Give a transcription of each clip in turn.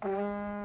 Mm-hmm.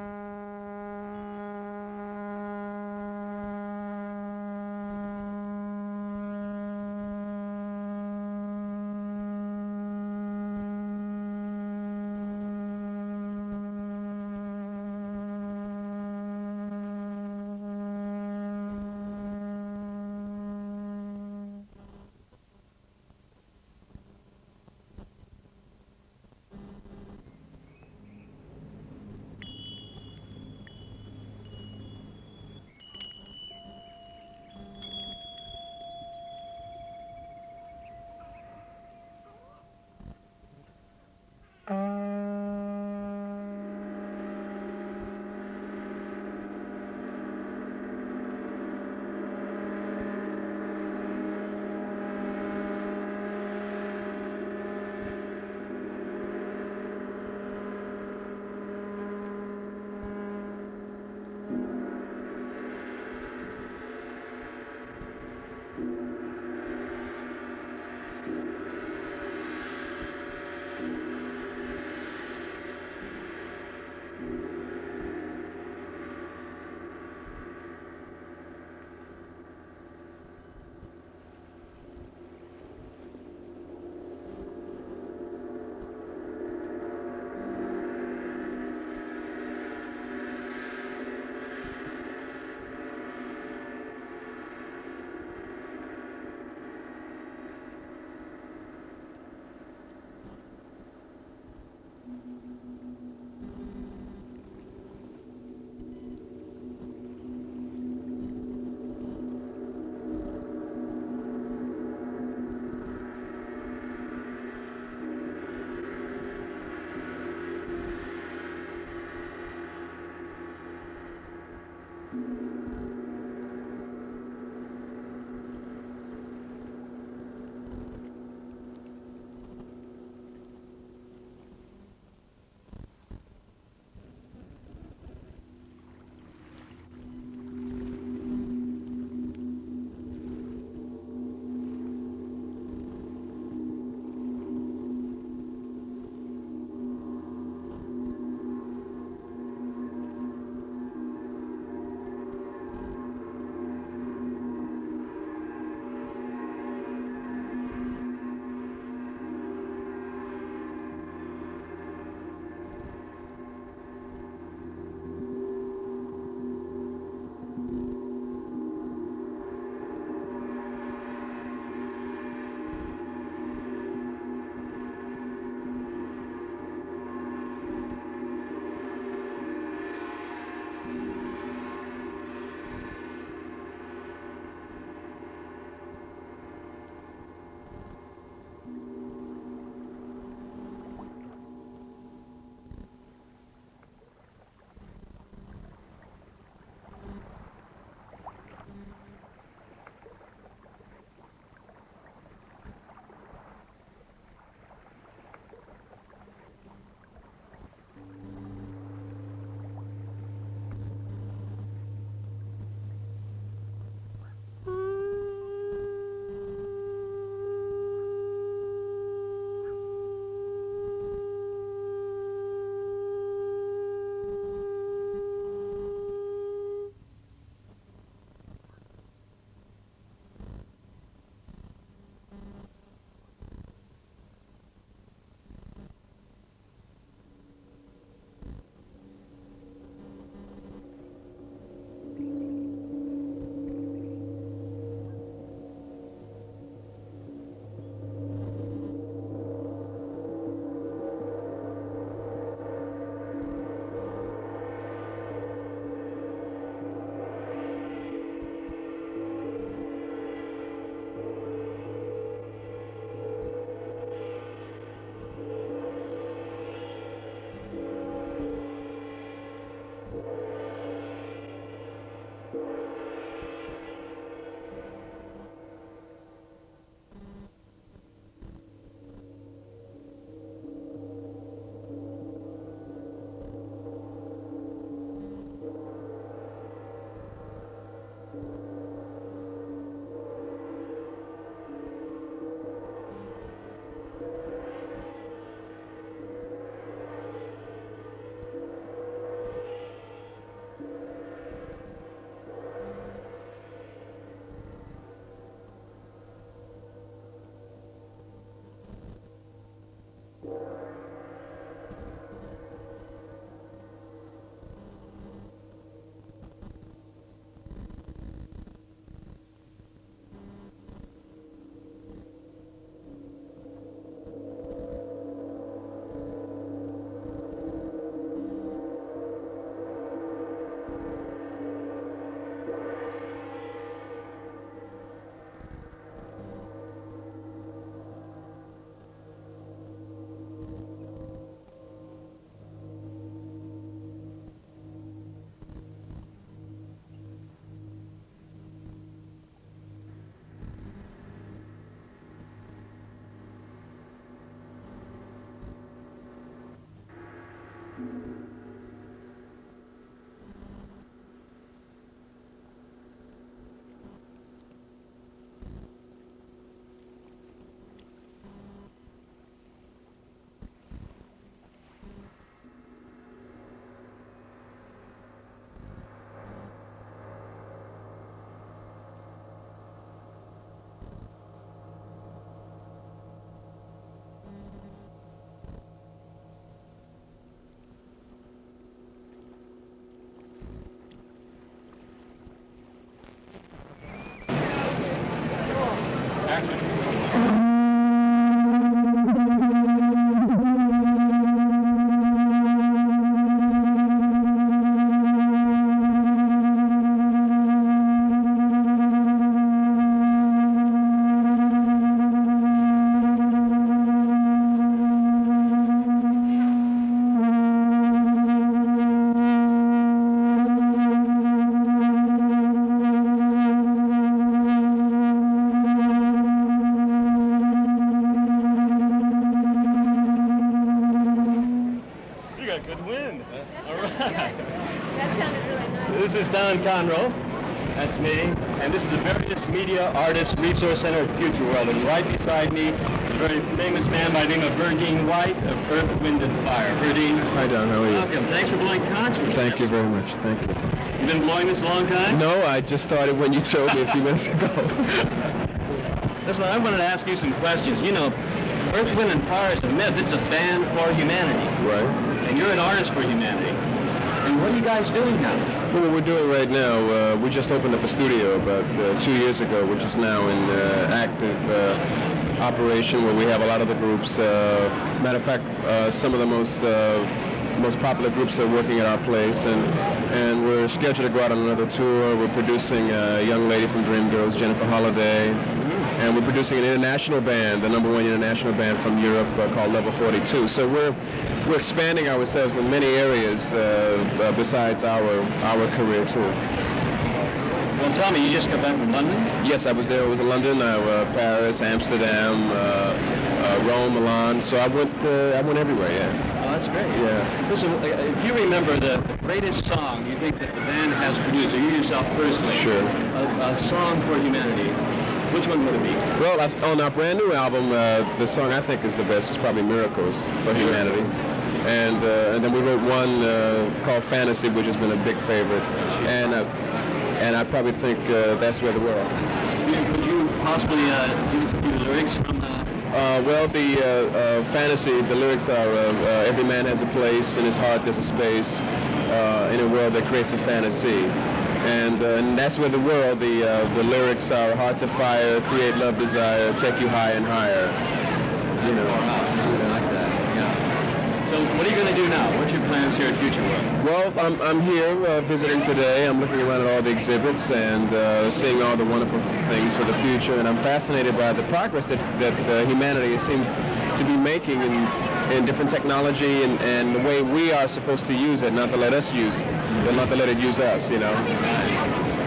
good wind. All right. That sounded really nice. This is Don Conroe. That's me. And this is the Various Media Artists Resource Center of Future World. And right beside me, a very famous man by the name of Verdine White of Earth, Wind, and Fire. Verdine. Hi, Don. How are you? Welcome. Thanks for blowing Conchs with me. Thank you very much. Thank you. You've been blowing this a long time? No, I just started when you told me a few minutes ago. Listen, I wanted to ask you some questions. You know, Earth, Wind, and Fire is a myth. It's a band for humanity. Right. And you're an artist for humanity. And what are you guys doing now? Well, what we're doing right now, we just opened up a studio about 2 years ago, which is now in active operation, where we have a lot of the groups. Matter of fact, some of the most popular groups are working at our place, and we're scheduled to go out on another tour. We're producing a young lady from Dreamgirls, Jennifer Holliday, and we're producing an international band, the #1 international band from Europe called Level 42. So we're expanding ourselves in many areas besides our career too. Well, tell me, you just got back from London? Yes, I was there. I was in London, Paris, Amsterdam, Rome, Milan. So I went everywhere. Yeah. Oh, that's great. Yeah. Listen, if you remember the greatest song you think that the band has produced, or you yourself personally, Sure. A song for humanity, which one would it be? Well, on our brand new album, the song I think is the best is probably "Miracles for Humanity," and then we wrote one called "Fantasy," which has been a big favorite, and I probably think "That's Where the World." Could you possibly give us a few lyrics from? Well, the fantasy, the lyrics are, every man has a place, in his heart there's a space, in a world that creates a fantasy. And that's where the world, the lyrics are heart to fire, create love, desire, take you higher and higher. You know. I like that, yeah. So what are you going to do now? What's your plans here at Future World? Well, I'm here visiting today. I'm looking around at all the exhibits and seeing all the wonderful things for the future. And I'm fascinated by the progress that humanity seems to be making in different technology and the way we are supposed to use it, not to let us use it, but not to let it use us, you know.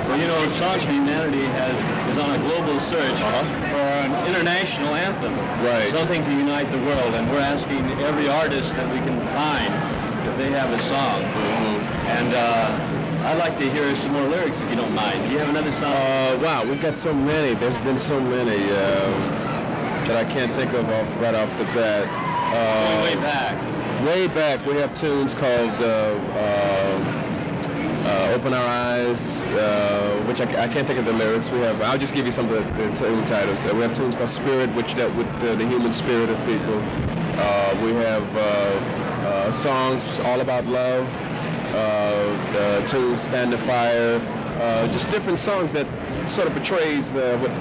Well, you know, Songs for Humanity is on a global search for an international anthem. Right. Something to unite the world, and we're asking every artist that we can find if they have a song. And I'd like to hear some more lyrics if you don't mind. Do you have another song? Wow, we've got so many. There's been so many that I can't think of right off the bat. Way back. Way back, we have tunes called Open Our Eyes, which I can't think of the lyrics. I'll just give you some of the tune titles. We have tunes called Spirit, which dealt with the human spirit of people. We have songs all about love, tunes, Fan the Fire, just different songs that sort of portrays what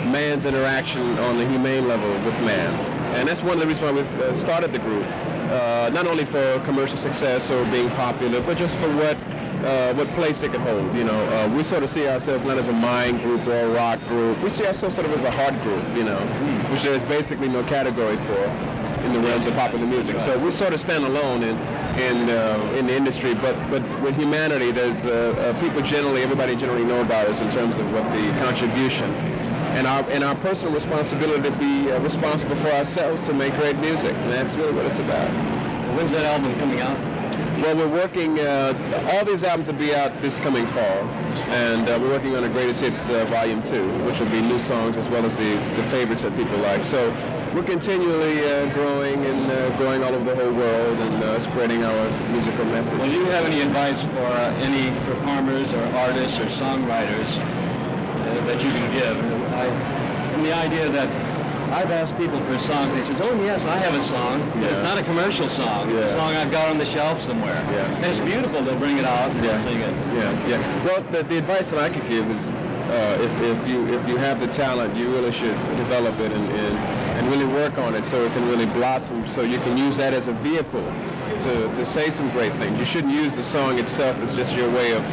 man's interaction on the humane level with man. And that's one of the reasons why we've started the group, not only for commercial success or being popular, but just for what place it could hold. You know, we sort of see ourselves not as a mind group or a rock group. We see ourselves sort of as a heart group, you know, which there's basically no category for in the realms of popular music. So we sort of stand alone in the industry, but with humanity, there's people generally, everybody generally know about us in terms of what the contribution and our personal responsibility to be responsible for ourselves to make great music. And that's really what it's about. When's that album coming out? Well, we're working, all these albums will be out this coming fall, and we're working on a Greatest Hits Volume 2, which will be new songs as well as the favorites that people like. So we're continually growing and growing all over the whole world and spreading our musical message. Well, do you have any advice for any performers or artists or songwriters that you can give? From the idea that I've asked people for songs, they says, oh yes, I have a song. Yeah. It's not a commercial song. Yeah. It's a song I've got on the shelf somewhere. Yeah. And it's beautiful, they'll bring it out and they'll sing it. Yeah. Well, the advice that I could give is if you have the talent, you really should develop it and really work on it so it can really blossom, so you can use that as a vehicle to say some great things. You shouldn't use the song itself as just your way of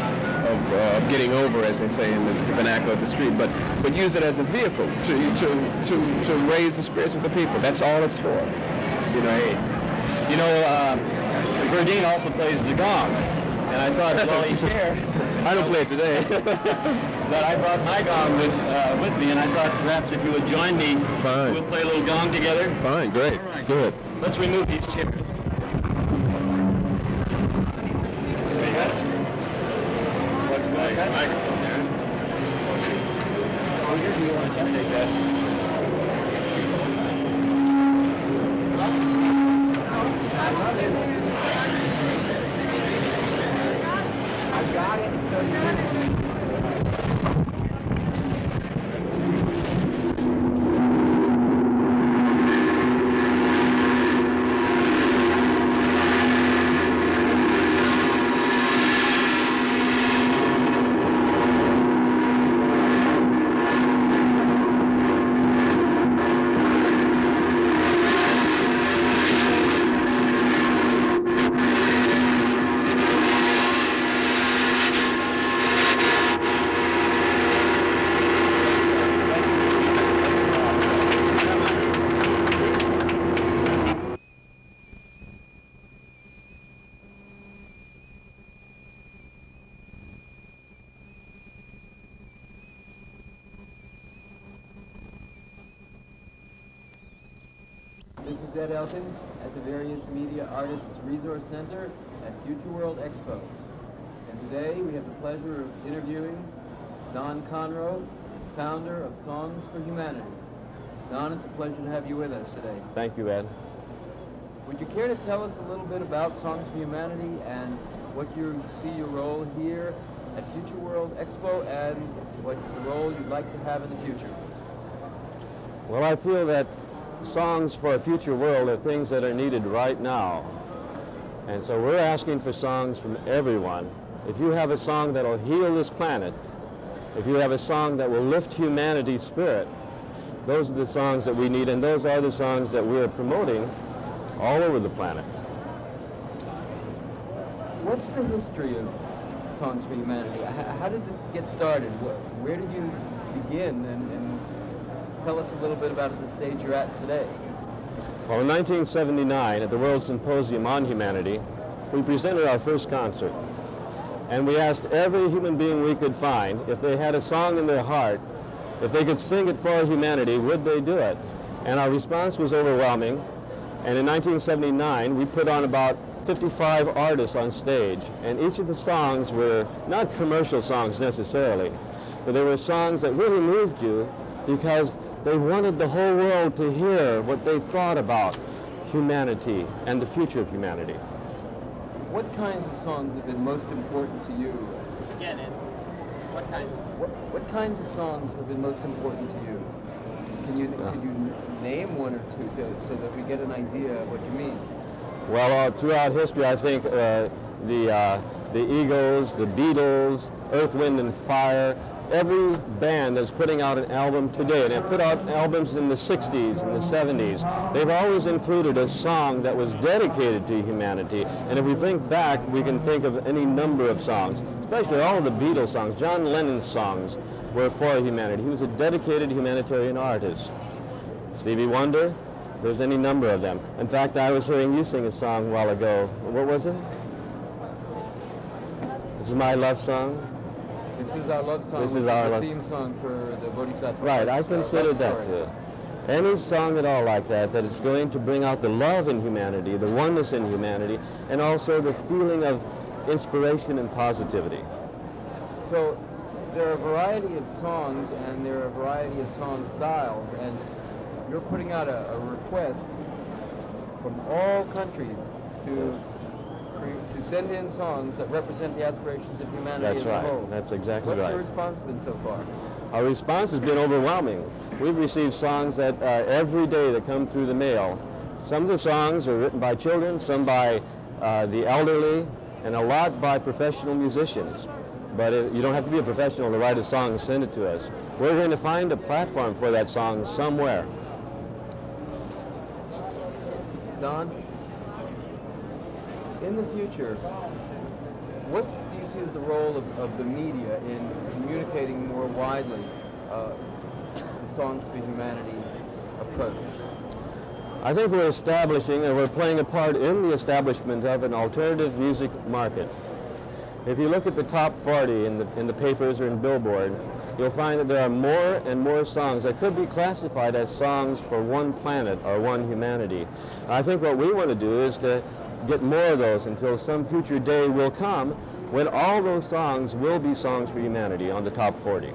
getting over, as they say in the vernacular of the street, but use it as a vehicle to raise the spirits of the people. That's all it's for. You know. You know, Verdine also plays the gong, and I thought, well, he's here. I don't play it today. But I brought my gong with me, and I thought perhaps if you would join me, Fine. we'll play a little gong together. Fine, great, All right. good. Let's remove these chairs. take the microphone there. Oh, here, do you want to take that? I got it, so This is Ed Elkins at the Various Media Artists Resource Center at Future World Expo. And today we have the pleasure of interviewing Don Conroe, founder of Songs for Humanity. Don, it's a pleasure to have you with us today. Thank you, Ed. Would you care to tell us a little bit about Songs for Humanity and what you see your role here at Future World Expo and what the role you'd like to have in the future? Well, I feel that songs for a future world are things that are needed right now. And so we're asking for songs from everyone. If you have a song that will heal this planet, if you have a song that will lift humanity's spirit, those are the songs that we need, and those are the songs that we're promoting all over the planet. What's the history of Songs for Humanity? How did it get started? Where did you begin? And tell us a little bit about the stage you're at today. Well, in 1979, at the World Symposium on Humanity, we presented our first concert. And we asked every human being we could find, if they had a song in their heart, if they could sing it for humanity, would they do it? And our response was overwhelming. And in 1979, we put on about 55 artists on stage. And each of the songs were not commercial songs necessarily, but they were songs that really moved you because they wanted the whole world to hear what they thought about humanity and the future of humanity. What kinds of songs have been most important to you? Again, what kinds of songs? What kinds of songs have been most important to you? Could you name one or two so that we get an idea of what you mean? Well, throughout history, I think the Eagles, the Beatles, Earth, Wind, and Fire, every band that's putting out an album today, and they've put out albums in the 60s and the 70s, they've always included a song that was dedicated to humanity. And if we think back, we can think of any number of songs, especially all of the Beatles songs. John Lennon's songs were for humanity. He was a dedicated humanitarian artist. Stevie Wonder, there's any number of them. In fact, I was hearing you sing a song a while ago. What was it? This is my love song. This is our love song. This is our the theme song for the Bodhisattva. Right, I consider that too. Any song at all like that is going to bring out the love in humanity, the oneness in humanity, and also the feeling of inspiration and positivity. So there are a variety of songs and there are a variety of song styles, and you're putting out a request from all countries to send in songs that represent the aspirations of humanity as a whole. That's exactly right. What's your response been so far? Our response has been overwhelming. We've received songs that every day that come through the mail. Some of the songs are written by children, some by the elderly, and a lot by professional musicians. But you don't have to be a professional to write a song and send it to us. We're going to find a platform for that song somewhere. Don, in the future, what do you see as the role of the media in communicating more widely the Songs for Humanity approach? I think we're establishing, and we're playing a part in the establishment of an alternative music market. If you look at the top 40 in the papers or in Billboard, you'll find that there are more and more songs that could be classified as songs for one planet or one humanity. I think what we want to do is to get more of those until some future day will come when all those songs will be songs for humanity on the top 40.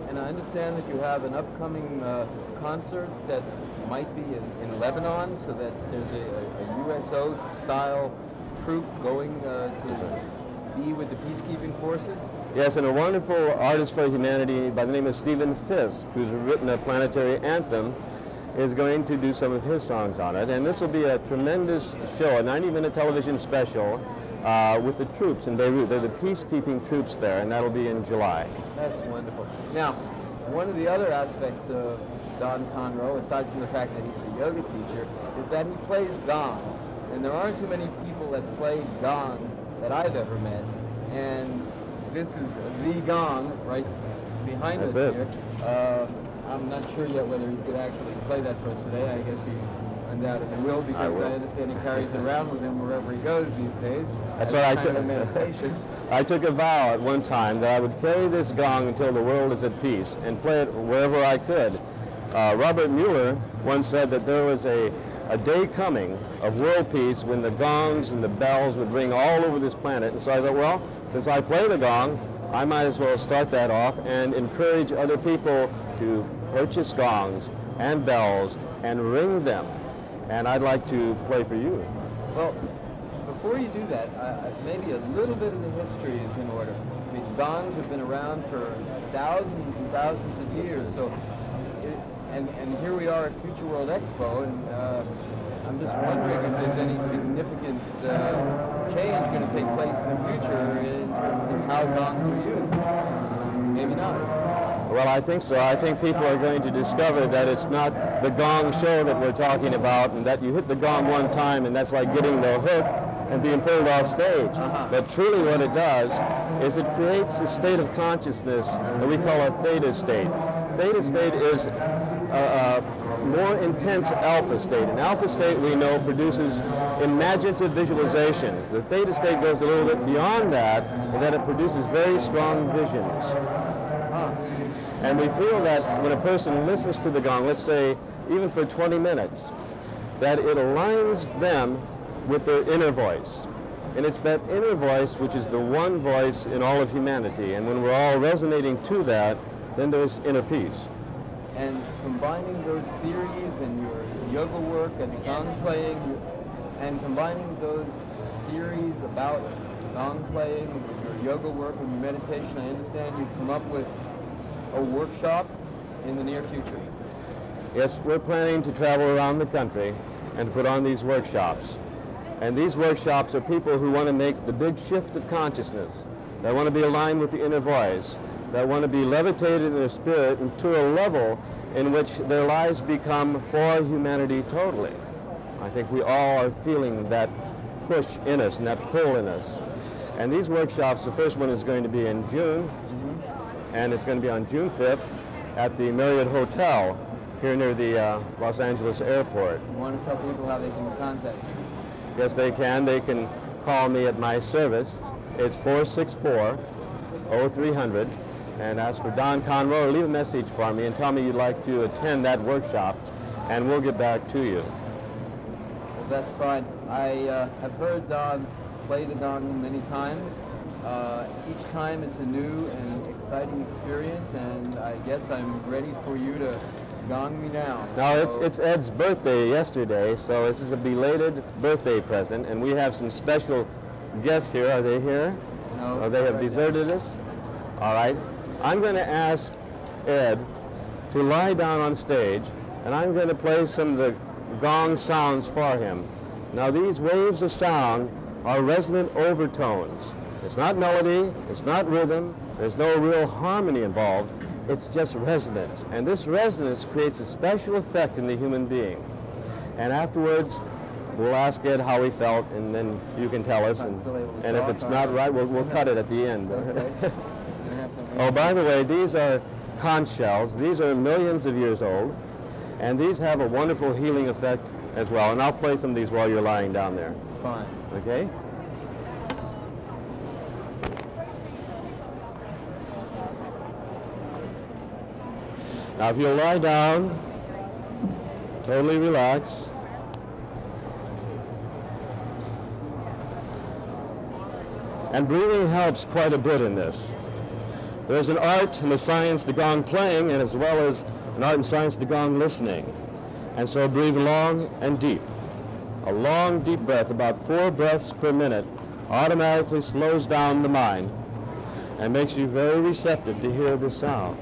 And I understand that you have an upcoming concert that might be in Lebanon, so that there's a USO-style troupe going to be with the peacekeeping forces. Yes, and a wonderful artist for humanity by the name of Stephen Fisk, who's written a planetary anthem, is going to do some of his songs on it. And this will be a tremendous show, a 90-minute television special with the troops in Beirut. They're the peacekeeping troops there, and that'll be in July. That's wonderful. Now, one of the other aspects of Don Conroe, aside from the fact that he's a yoga teacher, is that he plays gong. And there aren't too many people that play gong that I've ever met. And this is the gong right behind us That's here. I'm not sure yet whether he's going to actually play that for us today. I guess he undoubtedly will, because I understand he carries it around with him wherever he goes these days. That's what I took. Meditation. I took a vow at one time that I would carry this gong until the world is at peace and play it wherever I could. Robert Mueller once said that there was a day coming of world peace when the gongs and the bells would ring all over this planet. And so I thought, well, since I play the gong, I might as well start that off and encourage other people to purchase gongs and bells and ring them. And I'd like to play for you. Well, before you do that, maybe a little bit of the history is in order. I mean, gongs have been around for thousands and thousands of years. So, and here we are at Future World Expo, and I'm just wondering if there's any significant change going to take place in the future in terms of how gongs are used. Maybe not. Well, I think so. I think people are going to discover that it's not the gong show that we're talking about, and that you hit the gong one time and that's like getting the hook and being pulled off stage. But truly what it does is it creates a state of consciousness that we call a theta state. Theta state is a more intense alpha state. An alpha state, we know, produces imaginative visualizations. The theta state goes a little bit beyond that, in that it produces very strong visions. And we feel that when a person listens to the gong, let's say even for 20 minutes, that it aligns them with their inner voice. And it's that inner voice which is the one voice in all of humanity. And when we're all resonating to that, then there's inner peace. And combining those theories and your yoga work and gong playing, and combining those theories about gong playing with your yoga work and your meditation, I understand you've come up with a workshop in the near future. Yes, we're planning to travel around the country and put on these workshops. And these workshops are people who want to make the big shift of consciousness, that want to be aligned with the inner voice, that want to be levitated in their spirit to a level in which their lives become for humanity totally. I think we all are feeling that push in us and that pull in us. And these workshops, the first one is going to be in June, and it's going to be on June 5th at the Marriott Hotel here near the Los Angeles airport. You want to tell people how they can contact you? Yes, they can. They can call me at my service. It's 464-0300, and ask for Don Conroe, or leave a message for me and tell me you'd like to attend that workshop, and we'll get back to you. Well, that's fine. I have heard Don play the gong many times. Each time it's a new and exciting experience, and I guess I'm ready for you to gong me now. Now, it's Ed's birthday yesterday, so this is a belated birthday present, and we have some special guests here. Are they here? No. Or they have right deserted us? All right. I'm going to ask Ed to lie down on stage, and I'm going to play some of the gong sounds for him. Now, these waves of sound are resonant overtones. It's not melody, it's not rhythm, there's no real harmony involved, it's just resonance. And this resonance creates a special effect in the human being. And afterwards, we'll ask Ed how he felt, and then you can tell us. And if it's not right, we'll cut it at the end. Okay. Oh, by the way, these are conch shells. These are millions of years old, and these have a wonderful healing effect as well. And I'll play some of these while you're lying down there. Fine. Okay? Now, if you'll lie down, totally relax. And breathing helps quite a bit in this. There's an art and a science to gong playing, and as well as an art and science to gong listening. And so breathe long and deep. A long, deep breath, about 4 breaths per minute, automatically slows down the mind and makes you very receptive to hear the sound.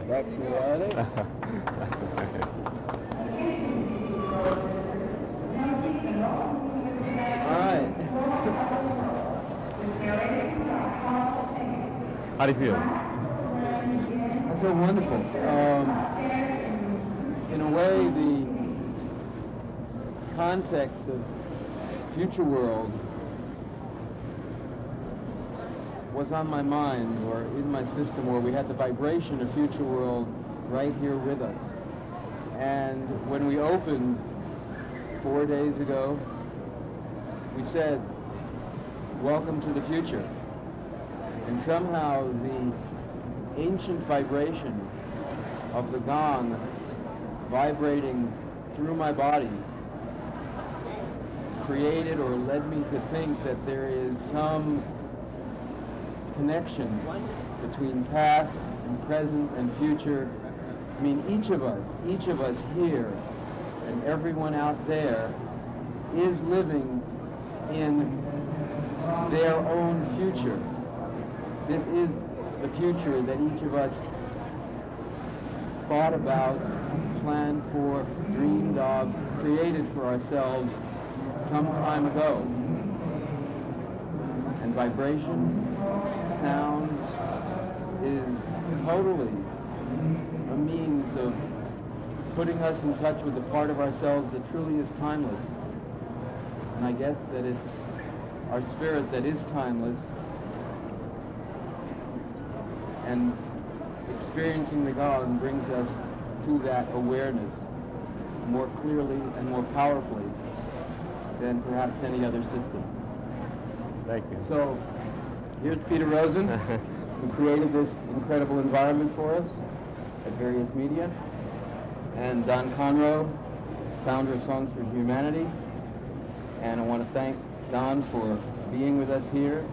Actually, are they? All right. How do you feel? I feel wonderful. In a way, the context of Future World was on my mind or in my system, where we had the vibration of Future World right here with us. And when we opened 4 days ago, we said, "Welcome to the future." And somehow the ancient vibration of the gong vibrating through my body created or led me to think that there is some connection between past and present and future. I mean, each of us here and everyone out there is living in their own future. This is the future that each of us thought about, planned for, dreamed of, created for ourselves some time ago. And vibration, sound is totally a means of putting us in touch with the part of ourselves that truly is timeless. And I guess that it's our spirit that is timeless. And experiencing the gong brings us to that awareness more clearly and more powerfully than perhaps any other system. Thank you. So, here's Peter Rosen, who created this incredible environment for us at various media, and Don Conroe, founder of Songs for Humanity. And I want to thank Don for being with us here